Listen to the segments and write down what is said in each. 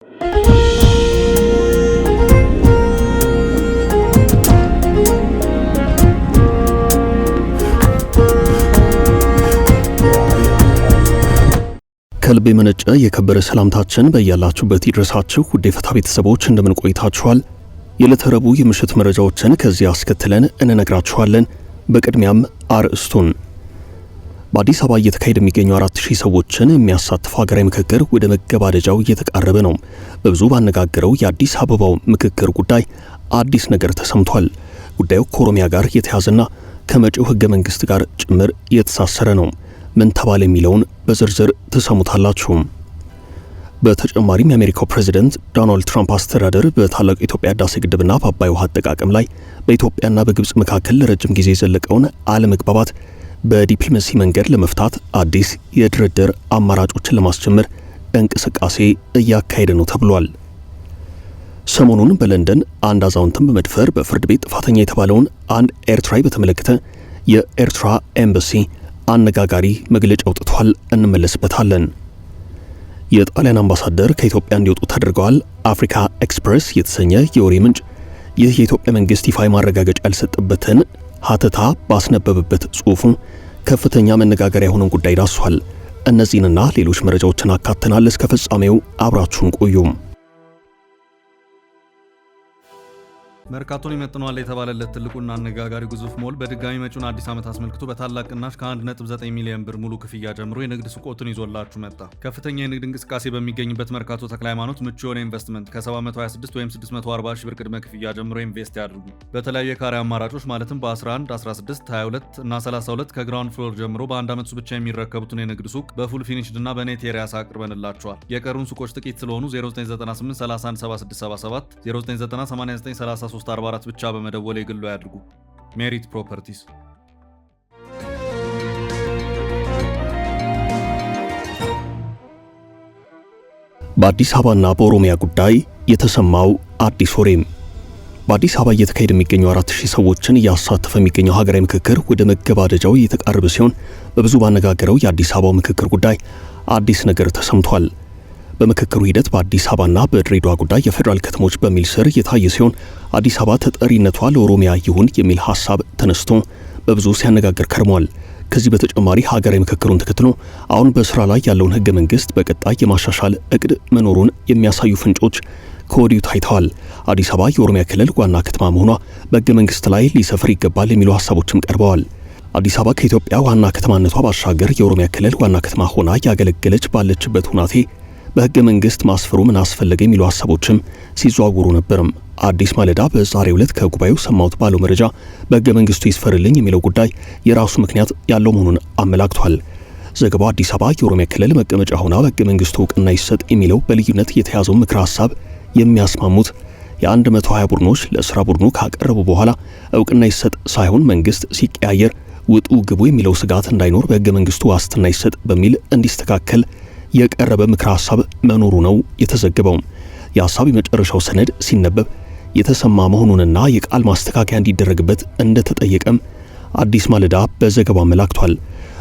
ከልብ የመነጨ የከበረ ሰላምታችን በእያላችሁበት ይድረሳችሁ። ውድ የፈታ ቤተሰቦች እንደምን ቆይታችኋል? የዕለተ ረቡዕ የምሽት መረጃዎችን ከዚህ አስከትለን እንነግራችኋለን። በቅድሚያም አርዕስቱን በአዲስ አበባ እየተካሄደ የሚገኙ 4000 ሰዎችን የሚያሳትፈው ሀገራዊ ምክክር ወደ መገባደጃው እየተቃረበ ነው። በብዙ ባነጋገረው የአዲስ አበባው ምክክር ጉዳይ አዲስ ነገር ተሰምቷል። ጉዳዩ ከኦሮሚያ ጋር የተያዘና ከመጪው ህገ መንግስት ጋር ጭምር የተሳሰረ ነው። ምን ተባለ የሚለውን በዝርዝር ተሰሙታላችሁ። በተጨማሪም የአሜሪካው ፕሬዝዳንት ዶናልድ ትራምፕ አስተዳደር በታላቁ የኢትዮጵያ ህዳሴ ግድብና በአባይ ውሃ አጠቃቀም ላይ በኢትዮጵያና በግብጽ መካከል ለረጅም ጊዜ የዘለቀውን አለመግባባት በዲፕሎማሲ መንገድ ለመፍታት አዲስ የድርድር አማራጮችን ለማስጀመር እንቅስቃሴ እያካሄደ ነው ተብሏል። ሰሞኑን በለንደን አንድ አዛውንትን በመድፈር በፍርድ ቤት ጥፋተኛ የተባለውን አንድ ኤርትራዊ በተመለከተ የኤርትራ ኤምባሲ አነጋጋሪ መግለጫ አውጥቷል። እንመለስበታለን። የጣሊያን አምባሳደር ከኢትዮጵያ እንዲወጡ ተደርገዋል። አፍሪካ ኤክስፕሬስ የተሰኘ የወሬ ምንጭ ይህ የኢትዮጵያ መንግስት ይፋ ማረጋገጫ ያልሰጠበትን ሀተታ ባስነበበበት ጽሑፉ ከፍተኛ መነጋገሪያ የሆነን ጉዳይ ዳስሷል። እነዚህንና ሌሎች መረጃዎችን አካተናል። እስከ ፍጻሜው አብራችሁን ቆዩ። መርካቶን ይመጥነዋል የተባለለት ትልቁና አነጋጋሪ ግዙፍ ሞል በድጋሚ መጪውን አዲስ ዓመት አስመልክቶ በታላቅ ቅናሽ ከ1.9 ሚሊዮን ብር ሙሉ ክፍያ ጀምሮ የንግድ ሱቆችን ይዞላችሁ መጣ። ከፍተኛ የንግድ እንቅስቃሴ በሚገኝበት መርካቶ ተክለ ሃይማኖት ምቹ የሆነ ኢንቨስትመንት ከ726 ወይም 640 ሺህ ብር ቅድመ ክፍያ ጀምሮ ኢንቨስት ያድርጉ። በተለያዩ የካሬ አማራጮች ማለትም በ11፣ 16፣ 22 እና 32 ከግራውንድ ፍሎር ጀምሮ በአንድ ዓመት ብቻ የሚረከቡትን የንግድ ሱቅ በፉል ፊኒሽድ እና በኔት ኤሪያስ አቅርበንላቸዋል። የቀሩን ሱቆች ጥቂት ስለሆኑ 0998 31 7677 0998 89 43 ብቻ በመደወል የግሉ ያድርጉ። ሜሪት ፕሮፐርቲስ። በአዲስ አበባና በኦሮሚያ ጉዳይ የተሰማው አዲስ ወሬም በአዲስ አበባ እየተካሄደ የሚገኙ 4000 ሰዎችን እያሳተፈ የሚገኘው ሀገራዊ ምክክር ወደ መገባደጃው እየተቃረበ ሲሆን በብዙ ባነጋገረው የአዲስ አበባው ምክክር ጉዳይ አዲስ ነገር ተሰምቷል። በምክክሩ ሂደት በአዲስ አበባና በድሬዳዋ ጉዳይ የፌዴራል ከተሞች በሚል ስር የታየ ሲሆን አዲስ አበባ ተጠሪነቷ ለኦሮሚያ ይሁን የሚል ሐሳብ ተነስቶ በብዙ ሲያነጋገር ከርሟል። ከዚህ በተጨማሪ ሀገራዊ ምክክሩን ተከትሎ አሁን በስራ ላይ ያለውን ህገ መንግስት በቀጣይ የማሻሻል እቅድ መኖሩን የሚያሳዩ ፍንጮች ከወዲሁ ታይተዋል። አዲስ አበባ የኦሮሚያ ክልል ዋና ከተማ መሆኗ በህገ መንግስት ላይ ሊሰፍር ይገባል የሚሉ ሐሳቦችም ቀርበዋል። አዲስ አበባ ከኢትዮጵያ ዋና ከተማነቷ ባሻገር የኦሮሚያ ክልል ዋና ከተማ ሆና ያገለገለች ባለችበት ሁናቴ በህገ መንግስት ማስፈሩ ምን አስፈለገ የሚሉ ሐሳቦችም ሲዘዋወሩ ነበርም። አዲስ ማለዳ በዛሬው ዕለት ከጉባኤው ሰማሁት ባለው መረጃ በህገ መንግስቱ ይስፈርልኝ የሚለው ጉዳይ የራሱ ምክንያት ያለው መሆኑን አመላክቷል። ዘገባው አዲስ አበባ የኦሮሚያ ክልል መቀመጫ ሆና በህገ መንግስቱ እውቅና ይሰጥ የሚለው በልዩነት የተያዘው ምክረ ሐሳብ የሚያስማሙት የ120 ቡድኖች ለስራ ቡድኑ ካቀረቡ በኋላ እውቅና ይሰጥ ሳይሆን መንግስት ሲቀያየር ውጡ ግቡ የሚለው ስጋት እንዳይኖር በህገ መንግስቱ ዋስትና ይሰጥ በሚል እንዲስተካከል የቀረበ ምክረ ሐሳብ መኖሩ ነው የተዘገበው። የሐሳብ የመጨረሻው ሰነድ ሲነበብ የተሰማ መሆኑንና የቃል ማስተካከያ እንዲደረግበት እንደተጠየቀም አዲስ ማለዳ በዘገባው አመላክቷል።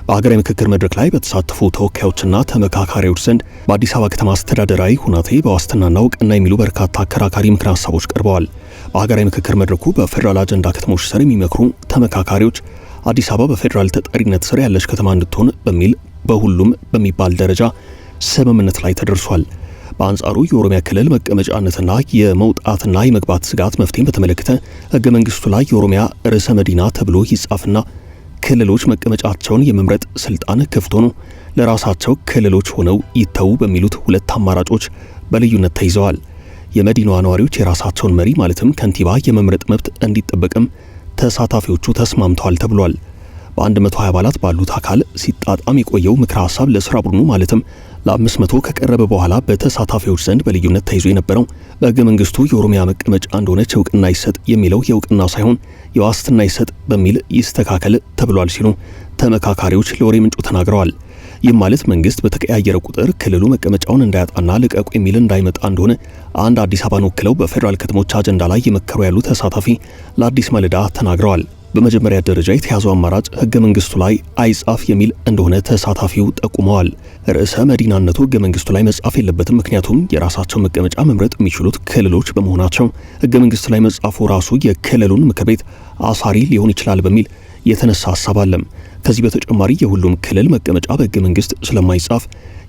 በሀገራዊ ምክክር መድረክ ላይ በተሳተፉ ተወካዮችና ተመካካሪዎች ዘንድ በአዲስ አበባ ከተማ አስተዳደራዊ ሁናቴ በዋስትናና እውቅና የሚሉ በርካታ አከራካሪ ምክረ ሐሳቦች ቀርበዋል። በሀገራዊ ምክክር መድረኩ በፌዴራል አጀንዳ ከተሞች ስር የሚመክሩ ተመካካሪዎች አዲስ አበባ በፌዴራል ተጠሪነት ስር ያለች ከተማ እንድትሆን በሚል በሁሉም በሚባል ደረጃ ስምምነት ላይ ተደርሷል። በአንጻሩ የኦሮሚያ ክልል መቀመጫነትና የመውጣትና የመግባት ስጋት መፍትሄን በተመለከተ ህገ መንግስቱ ላይ የኦሮሚያ ርዕሰ መዲና ተብሎ ይጻፍና ክልሎች መቀመጫቸውን የመምረጥ ስልጣን ክፍት ሆኖ ለራሳቸው ክልሎች ሆነው ይተው በሚሉት ሁለት አማራጮች በልዩነት ተይዘዋል። የመዲናዋ ነዋሪዎች የራሳቸውን መሪ ማለትም ከንቲባ የመምረጥ መብት እንዲጠበቅም ተሳታፊዎቹ ተስማምተዋል ተብሏል። በ120 አባላት ባሉት አካል ሲጣጣም የቆየው ምክረ ሐሳብ ለስራ ቡድኑ ማለትም ለ500 ከቀረበ በኋላ በተሳታፊዎች ዘንድ በልዩነት ተይዞ የነበረው በህገ መንግስቱ የኦሮሚያ መቀመጫ እንደሆነች እውቅና ይሰጥ የሚለው የእውቅና ሳይሆን የዋስትና ይሰጥ በሚል ይስተካከል ተብሏል ሲሉ ተመካካሪዎች ለወሬ ምንጩ ተናግረዋል። ይህም ማለት መንግስት በተቀያየረ ቁጥር ክልሉ መቀመጫውን እንዳያጣና ልቀቁ የሚል እንዳይመጣ እንደሆነ አንድ አዲስ አበባን ወክለው በፌዴራል ከተሞች አጀንዳ ላይ የመከሩ ያሉ ተሳታፊ ለአዲስ ማለዳ ተናግረዋል። በመጀመሪያ ደረጃ የተያዘው አማራጭ ህገ መንግስቱ ላይ አይጻፍ የሚል እንደሆነ ተሳታፊው ጠቁመዋል። ርዕሰ መዲናነቱ ህገ መንግስቱ ላይ መጻፍ የለበትም፣ ምክንያቱም የራሳቸው መቀመጫ መምረጥ የሚችሉት ክልሎች በመሆናቸው ህገ መንግስቱ ላይ መጻፉ ራሱ የክልሉን ምክር ቤት አሳሪ ሊሆን ይችላል በሚል የተነሳ ሐሳብ አለ። ከዚህ በተጨማሪ የሁሉም ክልል መቀመጫ በህገ መንግስት ስለማይጻፍ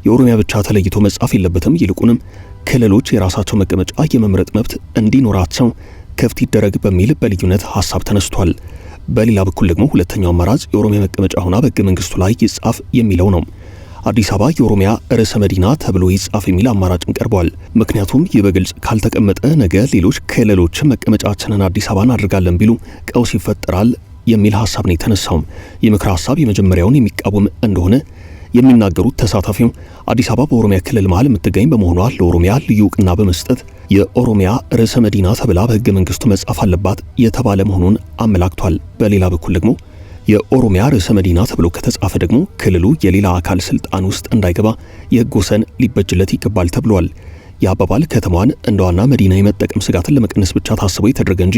የኦሮሚያ ብቻ ተለይቶ መጻፍ የለበትም፣ ይልቁንም ክልሎች የራሳቸው መቀመጫ የመምረጥ መብት እንዲኖራቸው ክፍት ይደረግ በሚል በልዩነት ሐሳብ ተነስቷል። በሌላ በኩል ደግሞ ሁለተኛው አማራጭ የኦሮሚያ መቀመጫ ሆና በህገ መንግስቱ ላይ ይጻፍ የሚለው ነው። አዲስ አበባ የኦሮሚያ ርዕሰ መዲና ተብሎ ይጻፍ የሚል አማራጭም ቀርቧል። ምክንያቱም ይህ በግልጽ ካልተቀመጠ ነገ ሌሎች ክልሎች መቀመጫችንን አዲስ አበባ እናደርጋለን ቢሉ ቀውስ ይፈጠራል የሚል ሐሳብ ነው የተነሳው። የምክር ሐሳብ የመጀመሪያውን የሚቃወም እንደሆነ የሚናገሩት ተሳታፊው አዲስ አበባ በኦሮሚያ ክልል መሃል የምትገኝ በመሆኗ ለኦሮሚያ ልዩ ዕውቅና በመስጠት የኦሮሚያ ርዕሰ መዲና ተብላ በህገ መንግስቱ መጻፍ አለባት የተባለ መሆኑን አመላክቷል። በሌላ በኩል ደግሞ የኦሮሚያ ርዕሰ መዲና ተብሎ ከተጻፈ ደግሞ ክልሉ የሌላ አካል ስልጣን ውስጥ እንዳይገባ የህግ ወሰን ሊበጅለት ይገባል ተብሏል። የአባባል ከተማዋን እንደ ዋና መዲና የመጠቀም ስጋትን ለመቀነስ ብቻ ታስቦ የተደረገ እንጂ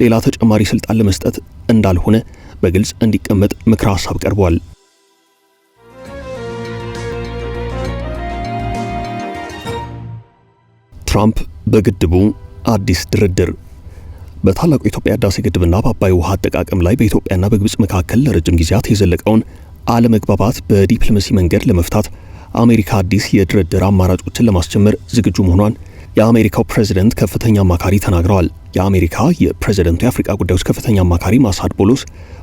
ሌላ ተጨማሪ ስልጣን ለመስጠት እንዳልሆነ በግልጽ እንዲቀመጥ ምክረ ሐሳብ ቀርቧል። ትራምፕ በግድቡ አዲስ ድርድር። በታላቁ የኢትዮጵያ ህዳሴ ግድብና በአባይ ውሃ አጠቃቀም ላይ በኢትዮጵያና በግብጽ መካከል ለረጅም ጊዜያት የዘለቀውን አለመግባባት በዲፕሎማሲ መንገድ ለመፍታት አሜሪካ አዲስ የድርድር አማራጮችን ለማስጀመር ዝግጁ መሆኗን የአሜሪካው ፕሬዝዳንት ከፍተኛ አማካሪ ተናግረዋል። የአሜሪካ የፕሬዝዳንቱ የአፍሪካ ጉዳዮች ከፍተኛ አማካሪ ማሳድ ቦሎስ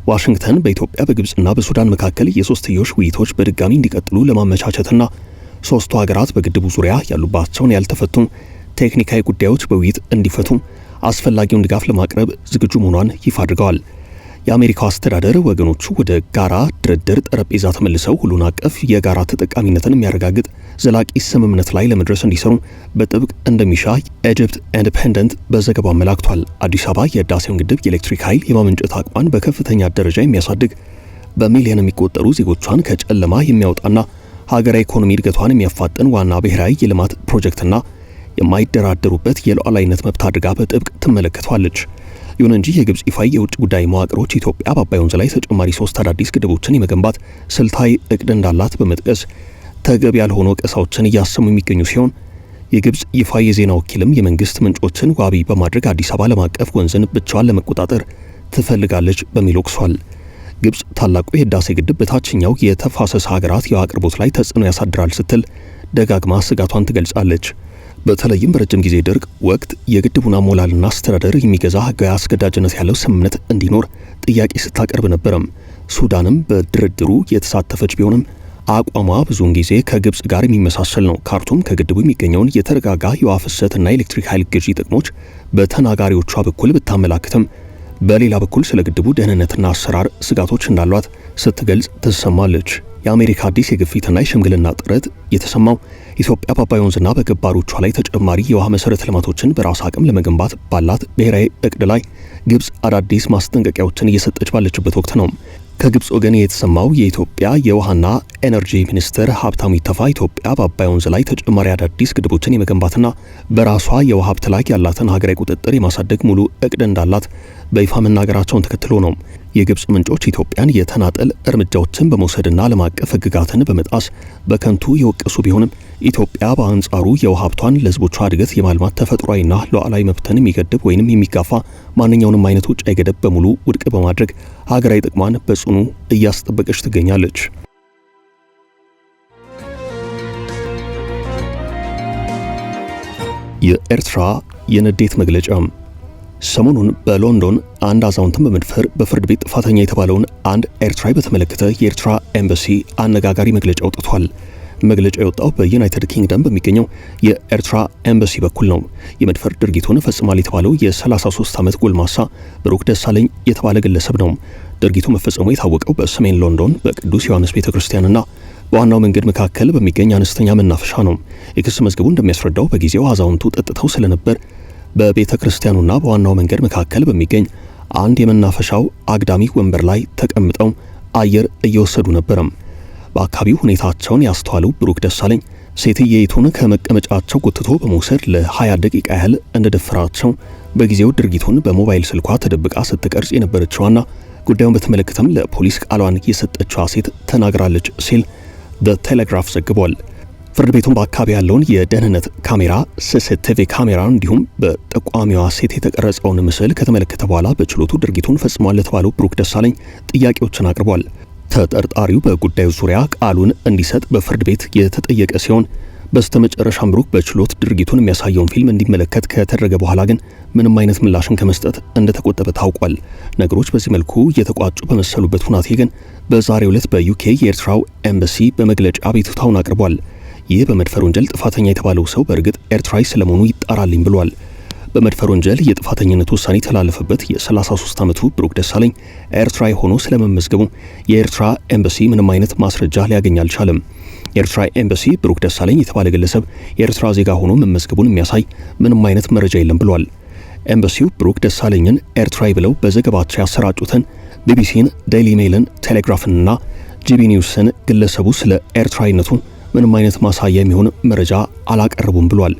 ዋሽንግተን በኢትዮጵያ በግብጽና በሱዳን መካከል የሶስትዮሽ ውይይቶች በድጋሚ እንዲቀጥሉ ለማመቻቸትና ሶስቱ ሀገራት በግድቡ ዙሪያ ያሉባቸውን ያልተፈቱ ቴክኒካዊ ጉዳዮች በውይይት እንዲፈቱ አስፈላጊውን ድጋፍ ለማቅረብ ዝግጁ መሆኗን ይፋ አድርገዋል። የአሜሪካው አስተዳደር ወገኖቹ ወደ ጋራ ድርድር ጠረጴዛ ተመልሰው ሁሉን አቀፍ የጋራ ተጠቃሚነትን የሚያረጋግጥ ዘላቂ ስምምነት ላይ ለመድረስ እንዲሰሩ በጥብቅ እንደሚሻ ኢጅፕት ኢንዲፔንደንት በዘገባው አመላክቷል። አዲስ አበባ የህዳሴውን ግድብ የኤሌክትሪክ ኃይል የማመንጨት አቅሟን በከፍተኛ ደረጃ የሚያሳድግ በሚሊዮን የሚቆጠሩ ዜጎቿን ከጨለማ የሚያወጣና ሀገራዊ ኢኮኖሚ እድገቷን የሚያፋጥን ዋና ብሔራዊ የልማት ፕሮጀክትና የማይደራደሩበት የሉዓላዊነት መብት አድርጋ በጥብቅ ትመለከቷለች። ይሁን እንጂ የግብጽ ይፋዊ የውጭ ጉዳይ መዋቅሮች ኢትዮጵያ በአባይ ወንዝ ላይ ተጨማሪ 3 አዳዲስ ግድቦችን የመገንባት ስልታዊ እቅድ እንዳላት በመጥቀስ ተገቢ ያልሆኑ ወቀሳዎችን እያሰሙ የሚገኙ ሲሆን የግብጽ ይፋዊ የዜና ወኪልም የመንግስት ምንጮችን ዋቢ በማድረግ አዲስ አበባ ዓለም አቀፍ ወንዝን ብቻዋን ለመቆጣጠር ትፈልጋለች በሚል ወቅሷል። ግብጽ ታላቁ የህዳሴ ግድብ በታችኛው የተፋሰስ ሀገራት የውሃ አቅርቦት ላይ ተጽዕኖ ያሳድራል ስትል ደጋግማ ስጋቷን ትገልጻለች። በተለይም በረጅም ጊዜ ድርቅ ወቅት የግድቡን አሞላልና አስተዳደር የሚገዛ ህጋዊ አስገዳጅነት ያለው ስምምነት እንዲኖር ጥያቄ ስታቀርብ ነበረም። ሱዳንም በድርድሩ የተሳተፈች ቢሆንም አቋሟ ብዙውን ጊዜ ከግብጽ ጋር የሚመሳሰል ነው። ካርቱም ከግድቡ የሚገኘውን የተረጋጋ የውሃ ፍሰትና የኤሌክትሪክ ኃይል ግዢ ጥቅሞች በተናጋሪዎቿ በኩል ብታመላክትም በሌላ በኩል ስለ ግድቡ ደህንነትና አሰራር ስጋቶች እንዳሏት ስትገልጽ ትሰማለች። የአሜሪካ አዲስ የግፊትና የሽምግልና ጥረት የተሰማው ኢትዮጵያ በአባይ ወንዝና በገባሮቿ ላይ ተጨማሪ የውሃ መሰረተ ልማቶችን በራስ አቅም ለመገንባት ባላት ብሔራዊ እቅድ ላይ ግብጽ አዳዲስ ማስጠንቀቂያዎችን እየሰጠች ባለችበት ወቅት ነው። ከግብጽ ወገን የተሰማው የኢትዮጵያ የውሃና ኤነርጂ ሚኒስትር ሀብታሙ ኢተፋ ኢትዮጵያ በአባይ ወንዝ ላይ ተጨማሪ አዳዲስ ግድቦችን የመገንባትና በራሷ የውሃ ሀብት ላይ ያላትን ሀገራዊ ቁጥጥር የማሳደግ ሙሉ እቅድ እንዳላት በይፋ መናገራቸውን ተከትሎ ነው። የግብጽ ምንጮች ኢትዮጵያን የተናጠል እርምጃዎችን በመውሰድና ዓለም አቀፍ ሕግጋትን በመጣስ በከንቱ የወቀሱ ቢሆንም ኢትዮጵያ በአንጻሩ የውሃ ሀብቷን ለሕዝቦቿ እድገት የማልማት ተፈጥሯዊና ሉዓላዊ መብትን የሚገድብ ወይንም የሚጋፋ ማንኛውንም አይነት ውጫዊ ገደብ በሙሉ ውድቅ በማድረግ ሀገራዊ ጥቅሟን በጽኑ እያስጠበቀች ትገኛለች። የኤርትራ የንዴት መግለጫ። ሰሞኑን በሎንዶን አንድ አዛውንትን በመድፈር በፍርድ ቤት ጥፋተኛ የተባለውን አንድ ኤርትራዊ በተመለከተ የኤርትራ ኤምባሲ አነጋጋሪ መግለጫ አውጥቷል። መግለጫው የወጣው በዩናይትድ ኪንግደም በሚገኘው የኤርትራ ኤምባሲ በኩል ነው። የመድፈር ድርጊቱን ፈጽሟል የተባለው የ33 ዓመት ጎልማሳ ብሩክ ደሳለኝ የተባለ ግለሰብ ነው። ድርጊቱ መፈጸሙ የታወቀው በሰሜን ሎንዶን በቅዱስ ዮሐንስ ቤተክርስቲያንና በዋናው መንገድ መካከል በሚገኝ አነስተኛ መናፈሻ ነው። የክስ መዝገቡ እንደሚያስረዳው በጊዜው አዛውንቱ ጠጥተው ስለነበር በቤተ ክርስቲያኑና በዋናው መንገድ መካከል በሚገኝ አንድ የመናፈሻው አግዳሚ ወንበር ላይ ተቀምጠው አየር እየወሰዱ ነበረም። በአካባቢው ሁኔታቸውን ያስተዋለው ብሩክ ደሳለኝ ሴትየይቱን ከመቀመጫቸው ጎትቶ በመውሰድ ለ20 ደቂቃ ያህል እንደደፈራቸው በጊዜው ድርጊቱን በሞባይል ስልኳ ተደብቃ ስትቀርጽ የነበረችዋና ጉዳዩን በተመለከተም ለፖሊስ ቃሏን የሰጠችው ሴት ተናግራለች ሲል ዘ ቴሌግራፍ ዘግቧል። ፍርድ ቤቱን በአካባቢ ያለውን የደህንነት ካሜራ ሲሲቲቪ ካሜራ እንዲሁም በጠቋሚዋ ሴት የተቀረጸውን ምስል ከተመለከተ በኋላ በችሎቱ ድርጊቱን ፈጽሟል ለተባለው ብሩክ ደሳለኝ ጥያቄዎችን አቅርቧል። ተጠርጣሪው በጉዳዩ ዙሪያ ቃሉን እንዲሰጥ በፍርድ ቤት የተጠየቀ ሲሆን በስተመጨረሻም ብሩክ በችሎት ድርጊቱን የሚያሳየውን ፊልም እንዲመለከት ከተደረገ በኋላ ግን ምንም አይነት ምላሽን ከመስጠት እንደተቆጠበ ታውቋል። ነገሮች በዚህ መልኩ እየተቋጩ በመሰሉበት ሁናቴ ግን በዛሬው ዕለት በዩኬ የኤርትራው ኤምባሲ በመግለጫ አቤቱታውን አቅርቧል። ይህ በመድፈር ወንጀል ጥፋተኛ የተባለው ሰው በእርግጥ ኤርትራዊ ስለመሆኑ ይጣራልኝ ብሏል። በመድፈር ወንጀል የጥፋተኝነት ውሳኔ የተላለፈበት የ33 ዓመቱ ብሩክ ደሳለኝ ኤርትራዊ ሆኖ ስለመመዝገቡ የኤርትራ ኤምባሲ ምንም አይነት ማስረጃ ሊያገኝ አልቻለም። የኤርትራ ኤምባሲ ብሩክ ደሳለኝ የተባለ ግለሰብ የኤርትራ ዜጋ ሆኖ መመዝገቡን የሚያሳይ ምንም አይነት መረጃ የለም ብሏል። ኤምባሲው ብሩክ ደሳለኝን ኤርትራዊ ብለው በዘገባቸው ያሰራጩትን ቢቢሲን፣ ዴይሊ ሜይልን፣ ቴሌግራፍንና ጂቢ ኒውስን ግለሰቡ ስለ ኤርትራዊነቱ ምንም አይነት ማሳያ የሚሆን መረጃ አላቀረቡም ብሏል።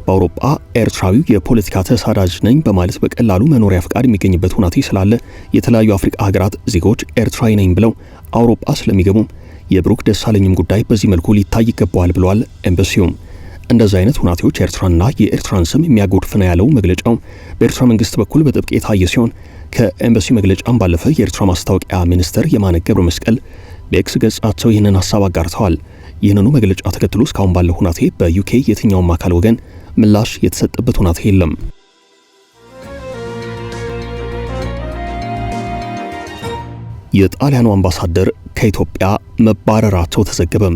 በአውሮፓ ኤርትራዊው የፖለቲካ ተሳዳጅ ነኝ በማለት በቀላሉ መኖሪያ ፍቃድ የሚገኝበት ሁናቴ ስላለ የተለያዩ አፍሪካ ሀገራት ዜጎች ኤርትራዊ ነኝ ብለው አውሮፓ ስለሚገቡም የብሩክ ደሳለኝም ጉዳይ በዚህ መልኩ ሊታይ ይገባዋል ብሏል። ኤምባሲውም እንደዚህ አይነት ሁናቴዎች ኤርትራና የኤርትራን ስም የሚያጎድፍ ነው ያለው መግለጫው በኤርትራ መንግስት በኩል በጥብቅ የታየ ሲሆን ከኤምባሲ መግለጫም ባለፈ የኤርትራ ማስታወቂያ ሚኒስትር የማነ ገብረ መስቀል በኤክስ ገጻቸው ይህንን ሐሳብ አጋርተዋል። ይህንኑ መግለጫ ተከትሎ እስካሁን ባለው ሁናቴ በዩኬ የትኛውም አካል ወገን ምላሽ የተሰጠበት ሁናቴ የለም። የጣሊያኑ አምባሳደር ከኢትዮጵያ መባረራቸው ተዘገበም።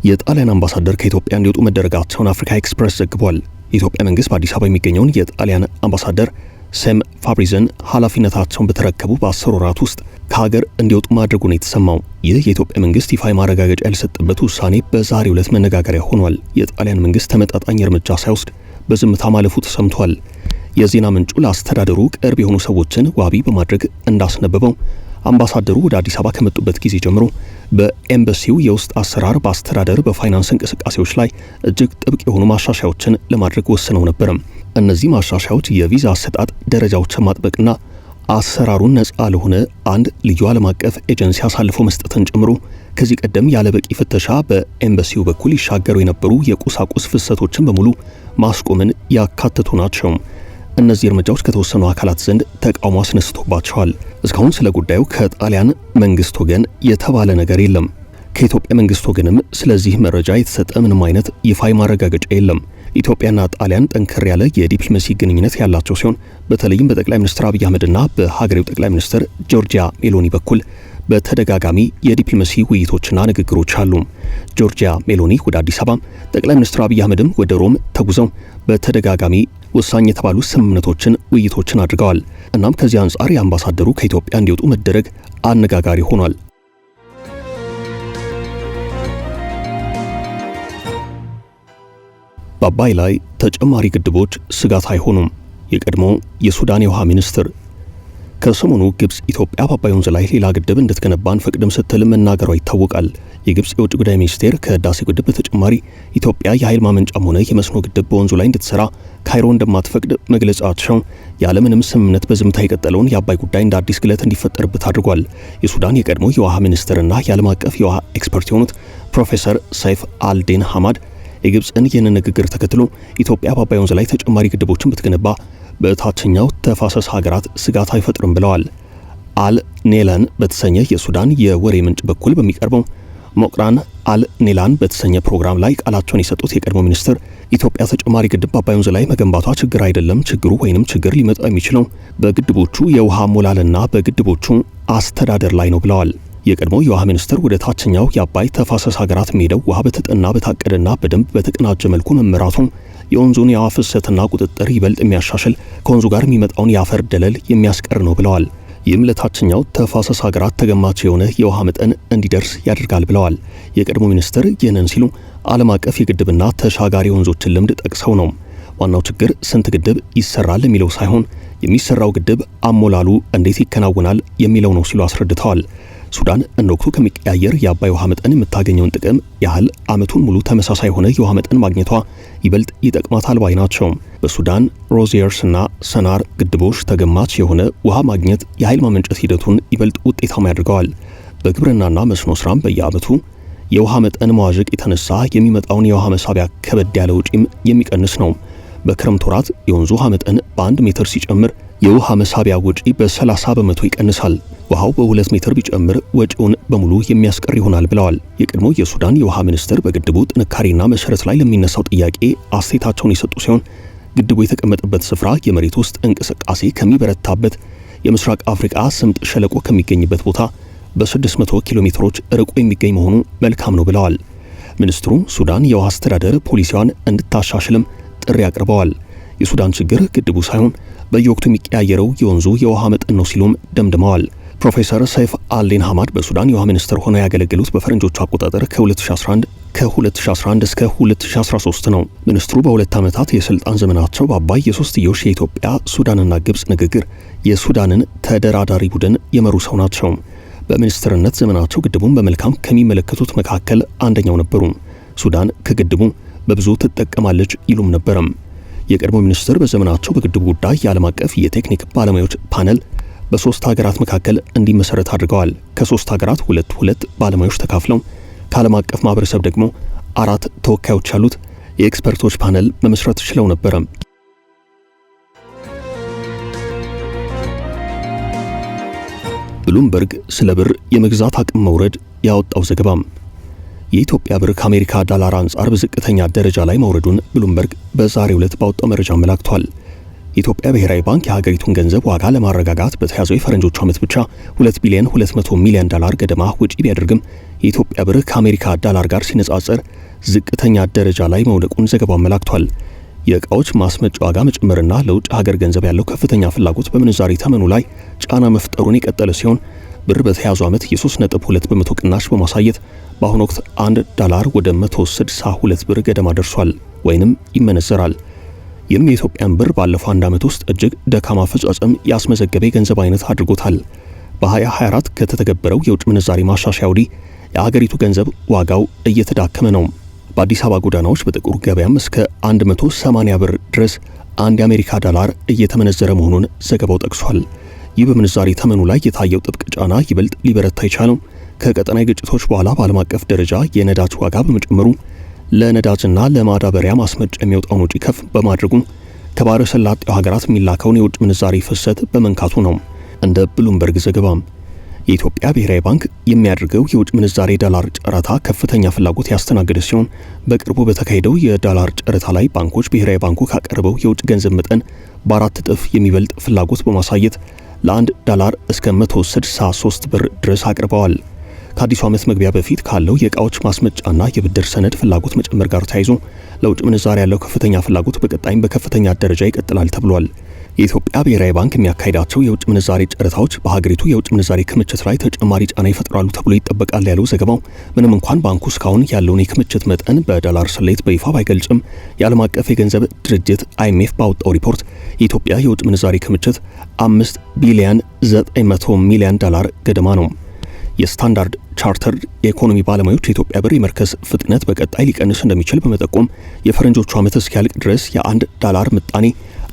የጣሊያን አምባሳደር ከኢትዮጵያ እንዲወጡ መደረጋቸውን አፍሪካ ኤክስፕረስ ዘግቧል። የኢትዮጵያ መንግስት በአዲስ አበባ የሚገኘውን የጣሊያን አምባሳደር ሴም ፋብሪዝን ኃላፊነታቸውን በተረከቡ በ10 ወራት ውስጥ ከሀገር እንዲወጡ ማድረጉ ነው የተሰማው። ይህ የኢትዮጵያ መንግስት ይፋ ማረጋገጫ ያልሰጠበት ውሳኔ በዛሬው ዕለት መነጋገሪያ ሆኗል። የጣሊያን መንግስት ተመጣጣኝ እርምጃ ሳይወስድ በዝምታ ማለፉ ተሰምቷል። የዜና ምንጩ ለአስተዳደሩ ቅርብ የሆኑ ሰዎችን ዋቢ በማድረግ እንዳስነበበው አምባሳደሩ ወደ አዲስ አበባ ከመጡበት ጊዜ ጀምሮ በኤምባሲው የውስጥ አሰራር፣ በአስተዳደር፣ በፋይናንስ እንቅስቃሴዎች ላይ እጅግ ጥብቅ የሆኑ ማሻሻያዎችን ለማድረግ ወስነው ነበር። እነዚህ ማሻሻያዎች የቪዛ አሰጣጥ ደረጃዎችን ማጥበቅና አሰራሩን ነፃ ለሆነ አንድ ልዩ ዓለም አቀፍ ኤጀንሲ አሳልፎ መስጠትን ጨምሮ ከዚህ ቀደም ያለ በቂ ፍተሻ በኤምባሲው በኩል ይሻገሩ የነበሩ የቁሳቁስ ፍሰቶችን በሙሉ ማስቆምን ያካተቱ ናቸው። እነዚህ እርምጃዎች ከተወሰኑ አካላት ዘንድ ተቃውሞ አስነስቶባቸዋል። እስካሁን ስለ ጉዳዩ ከጣሊያን መንግስት ወገን የተባለ ነገር የለም። ከኢትዮጵያ መንግስት ወገንም ስለዚህ መረጃ የተሰጠ ምንም አይነት ይፋዊ ማረጋገጫ የለም። ኢትዮጵያና ጣሊያን ጠንከር ያለ የዲፕሎማሲ ግንኙነት ያላቸው ሲሆን በተለይም በጠቅላይ ሚኒስትር አብይ አህመድና በሀገሬው ጠቅላይ ሚኒስትር ጆርጂያ ሜሎኒ በኩል በተደጋጋሚ የዲፕሎማሲ ውይይቶችና ንግግሮች አሉ። ጆርጂያ ሜሎኒ ወደ አዲስ አበባ፣ ጠቅላይ ሚኒስትር አብይ አህመድም ወደ ሮም ተጉዘው በተደጋጋሚ ወሳኝ የተባሉ ስምምነቶችን፣ ውይይቶችን አድርገዋል። እናም ከዚህ አንጻር የአምባሳደሩ ከኢትዮጵያ እንዲወጡ መደረግ አነጋጋሪ ሆኗል። በአባይ ላይ ተጨማሪ ግድቦች ስጋት አይሆኑም። የቀድሞ የሱዳን የውሃ ሚኒስትር ከሰሞኑ ግብጽ ኢትዮጵያ በአባይ ወንዝ ላይ ሌላ ግድብ እንድትገነባ አንፈቅድም ስትል መናገሯ ይታወቃል። የግብጽ የውጭ ጉዳይ ሚኒስቴር ከህዳሴ ግድብ በተጨማሪ ኢትዮጵያ የኃይል ማመንጫም ሆነ የመስኖ ግድብ በወንዙ ላይ እንድትሰራ ካይሮ እንደማትፈቅድ መግለጻቸው ያለምንም ስምምነት በዝምታ የቀጠለውን የአባይ ጉዳይ እንደ አዲስ ግለት እንዲፈጠርበት አድርጓል። የሱዳን የቀድሞ የውሃ ሚኒስትርና የዓለም አቀፍ የውሃ ኤክስፐርት የሆኑት ፕሮፌሰር ሰይፍ አልዴን ሐማድ የግብጽን ይህንን ንግግር ተከትሎ ኢትዮጵያ በአባይ ወንዝ ላይ ተጨማሪ ግድቦችን ብትገነባ በታችኛው ተፋሰስ ሀገራት ስጋት አይፈጥርም ብለዋል። አል ኔላን በተሰኘ የሱዳን የወሬ ምንጭ በኩል በሚቀርበው ሞቅራን አል ኔላን በተሰኘ ፕሮግራም ላይ ቃላቸውን የሰጡት የቀድሞ ሚኒስትር ኢትዮጵያ ተጨማሪ ግድብ በአባይ ወንዝ ላይ መገንባቷ ችግር አይደለም፣ ችግር ሊመጣ የሚችለው በግድቦቹ የውሃ ሞላልና በግድቦቹ አስተዳደር ላይ ነው ብለዋል። የቀድሞ የውሃ ሚኒስትር ወደ ታችኛው የአባይ ተፋሰስ ሀገራት ሄደው ውሃ በተጠና በታቀደና በደንብ በተቀናጀ መልኩ መመራቱ የወንዙን የውሃ ፍሰትና ቁጥጥር ይበልጥ የሚያሻሽል ከወንዙ ጋር የሚመጣውን የአፈር ደለል የሚያስቀር ነው ብለዋል። ይህም ለታችኛው ተፋሰስ ሀገራት ተገማች የሆነ የውሃ መጠን እንዲደርስ ያደርጋል ብለዋል። የቀድሞ ሚኒስትር ይህንን ሲሉ ዓለም አቀፍ የግድብና ተሻጋሪ ወንዞችን ልምድ ጠቅሰው ነው። ዋናው ችግር ስንት ግድብ ይሰራል የሚለው ሳይሆን የሚሰራው ግድብ አሞላሉ እንዴት ይከናወናል የሚለው ነው ሲሉ አስረድተዋል። ሱዳን እንደ ወቅቱ ከሚቀያየር የአባይ ውሃ መጠን የምታገኘውን ጥቅም ያህል ዓመቱን ሙሉ ተመሳሳይ የሆነ የውሃ መጠን ማግኘቷ ይበልጥ ይጠቅማታል ባይ ናቸው። በሱዳን ሮዚየርስ እና ሰናር ግድቦች ተገማች የሆነ ውሃ ማግኘት የኃይል ማመንጨት ሂደቱን ይበልጥ ውጤታማ ያደርገዋል። በግብርናና መስኖ ስራም በየዓመቱ የውሃ መጠን መዋዠቅ የተነሳ የሚመጣውን የውሃ መሳቢያ ከበድ ያለ ወጪም የሚቀንስ ነው። በክረምት ወራት የወንዙ ውሃ መጠን በ1 ሜትር ሲጨምር የውሃ መሳቢያ ወጪ በ30 በመቶ ይቀንሳል። ውሃው በ2 ሜትር ቢጨምር ወጪውን በሙሉ የሚያስቀር ይሆናል ብለዋል። የቀድሞ የሱዳን የውሃ ሚኒስትር በግድቡ ጥንካሬና መሰረት ላይ ለሚነሳው ጥያቄ አስተያየታቸውን የሰጡ ሲሆን ግድቡ የተቀመጠበት ስፍራ የመሬት ውስጥ እንቅስቃሴ ከሚበረታበት የምስራቅ አፍሪካ ስምጥ ሸለቆ ከሚገኝበት ቦታ በ600 ኪሎ ሜትሮች ርቆ የሚገኝ መሆኑ መልካም ነው ብለዋል። ሚኒስትሩ ሱዳን የውሃ አስተዳደር ፖሊሲዋን እንድታሻሽልም ጥሪ አቅርበዋል። የሱዳን ችግር ግድቡ ሳይሆን በየወቅቱ የሚቀያየረው የወንዙ የውሃ መጠን ነው ሲሉም ደምድመዋል። ፕሮፌሰር ሰይፍ አልዲን ሐማድ በሱዳን የውሃ ሚኒስትር ሆነው ያገለገሉት በፈረንጆቹ አቆጣጠር ከ2011 እስከ 2013 ነው። ሚኒስትሩ በሁለት ዓመታት የስልጣን ዘመናቸው በአባይ የሶስትዮሽ የኢትዮጵያ ሱዳንና ግብጽ ንግግር የሱዳንን ተደራዳሪ ቡድን የመሩ ሰው ናቸው። በሚኒስትርነት ዘመናቸው ግድቡን በመልካም ከሚመለከቱት መካከል አንደኛው ነበሩ። ሱዳን ከግድቡ በብዙ ትጠቀማለች ይሉም ነበረም። የቀድሞ ሚኒስትር በዘመናቸው በግድቡ ጉዳይ የዓለም አቀፍ የቴክኒክ ባለሙያዎች ፓነል በሶስት ሀገራት መካከል እንዲመሰረት አድርገዋል። ከሶስት ሀገራት ሁለት ባለሙያዎች ተካፍለው ከዓለም አቀፍ ማህበረሰብ ደግሞ 4 ተወካዮች ያሉት የኤክስፐርቶች ፓነል መመስረት ችለው ነበረ። ብሉምበርግ ስለ ብር የመግዛት አቅም መውረድ ያወጣው ዘገባ የኢትዮጵያ ብር ከአሜሪካ ዶላር አንጻር በዝቅተኛ ደረጃ ላይ መውረዱን ብሉምበርግ በዛሬው ዕለት ባወጣው መረጃ አመላክቷል። የኢትዮጵያ ብሔራዊ ባንክ የሀገሪቱን ገንዘብ ዋጋ ለማረጋጋት በተያዘው የፈረንጆቹ ዓመት ብቻ 2 ቢሊዮን 200 ሚሊዮን ዶላር ገደማ ወጪ ቢያደርግም የኢትዮጵያ ብር ከአሜሪካ ዶላር ጋር ሲነጻጸር ዝቅተኛ ደረጃ ላይ መውደቁን ዘገባው አመላክቷል። የዕቃዎች ማስመጫ ዋጋ መጨመርና ለውጭ ሀገር ገንዘብ ያለው ከፍተኛ ፍላጎት በምንዛሪ ተመኑ ላይ ጫና መፍጠሩን የቀጠለ ሲሆን ብር በተያዘው ዓመት የ3.2 በመቶ ቅናሽ በማሳየት በአሁኑ ወቅት 1 ዶላር ወደ 162 ብር ገደማ ደርሷል ወይንም ይመነዘራል። ይህም የኢትዮጵያን ብር ባለፈው አንድ ዓመት ውስጥ እጅግ ደካማ አፈጻጸም ያስመዘገበ የገንዘብ አይነት አድርጎታል። በ2024 ከተተገበረው የውጭ ምንዛሪ ማሻሻያ ወዲህ የሀገሪቱ ገንዘብ ዋጋው እየተዳከመ ነው። በአዲስ አበባ ጎዳናዎች በጥቁር ገበያም እስከ 180 ብር ድረስ አንድ የአሜሪካ ዶላር እየተመነዘረ መሆኑን ዘገባው ጠቅሷል። ይህ በምንዛሪ ተመኑ ላይ የታየው ጥብቅ ጫና ይበልጥ ሊበረታ የቻለው ከቀጠናዊ ግጭቶች በኋላ በዓለም አቀፍ ደረጃ የነዳጅ ዋጋ በመጨመሩ ለነዳጅና ለማዳበሪያ ማስመጫ የሚወጣውን ወጪ ከፍ በማድረጉ ከባሕረ ሰላጤው ሀገራት የሚላከውን የውጭ ምንዛሪ ፍሰት በመንካቱ ነው። እንደ ብሉምበርግ ዘገባም የኢትዮጵያ ብሔራዊ ባንክ የሚያደርገው የውጭ ምንዛሬ ዶላር ጨረታ ከፍተኛ ፍላጎት ያስተናገደ ሲሆን በቅርቡ በተካሄደው የዶላር ጨረታ ላይ ባንኮች ብሔራዊ ባንኩ ካቀረበው የውጭ ገንዘብ መጠን በ4 እጥፍ የሚበልጥ ፍላጎት በማሳየት ለ1 ዶላር እስከ 163 ብር ድረስ አቅርበዋል። ከአዲሱ ዓመት መግቢያ በፊት ካለው የዕቃዎች ማስመጫና የብድር ሰነድ ፍላጎት መጨመር ጋር ተያይዞ ለውጭ ምንዛሪ ያለው ከፍተኛ ፍላጎት በቀጣይም በከፍተኛ ደረጃ ይቀጥላል ተብሏል። የኢትዮጵያ ብሔራዊ ባንክ የሚያካሂዳቸው የውጭ ምንዛሪ ጨረታዎች በሀገሪቱ የውጭ ምንዛሪ ክምችት ላይ ተጨማሪ ጫና ይፈጥራሉ ተብሎ ይጠበቃል ያለው ዘገባው ምንም እንኳን ባንኩ እስካሁን ያለውን የክምችት መጠን በዶላር ስሌት በይፋ ባይገልጽም የዓለም አቀፍ የገንዘብ ድርጅት IMF ባወጣው ሪፖርት የኢትዮጵያ የውጭ ምንዛሪ ክምችት 5 ቢሊዮን 900 ሚሊዮን ዶላር ገደማ ነው። የስታንዳርድ ቻርተርድ የኢኮኖሚ ባለሙያዎች የኢትዮጵያ ብር የመርከስ ፍጥነት በቀጣይ ሊቀንስ እንደሚችል በመጠቆም የፈረንጆቹ ዓመት እስኪያልቅ ድረስ የ1 ዶላር ምጣኔ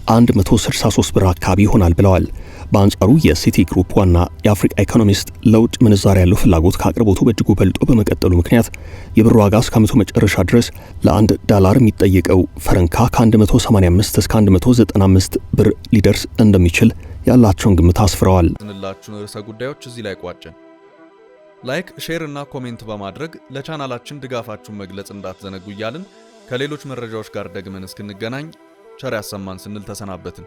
163 ብር አካባቢ ይሆናል ብለዋል። በአንጻሩ የሲቲ ግሩፕ ዋና የአፍሪካ ኢኮኖሚስት ለውጭ ምንዛሪ ያለው ፍላጎት ከአቅርቦቱ በእጅጉ በልጦ በመቀጠሉ ምክንያት የብር ዋጋ እስከ ዓመቱ መጨረሻ ድረስ ለ1 ዶላር የሚጠየቀው ፈረንካ ከ185 እስከ 195 ብር ሊደርስ እንደሚችል ያላቸውን ግምት አስፍረዋል። ዝንላችሁን ርዕሰ ጉዳዮች እዚህ ላይ ቋጨን። ላይክ፣ ሼር እና ኮሜንት በማድረግ ለቻናላችን ድጋፋችሁን መግለጽ እንዳትዘነጉ እያልን ከሌሎች መረጃዎች ጋር ደግመን እስክንገናኝ ቸር ያሰማን ስንል ተሰናበትን።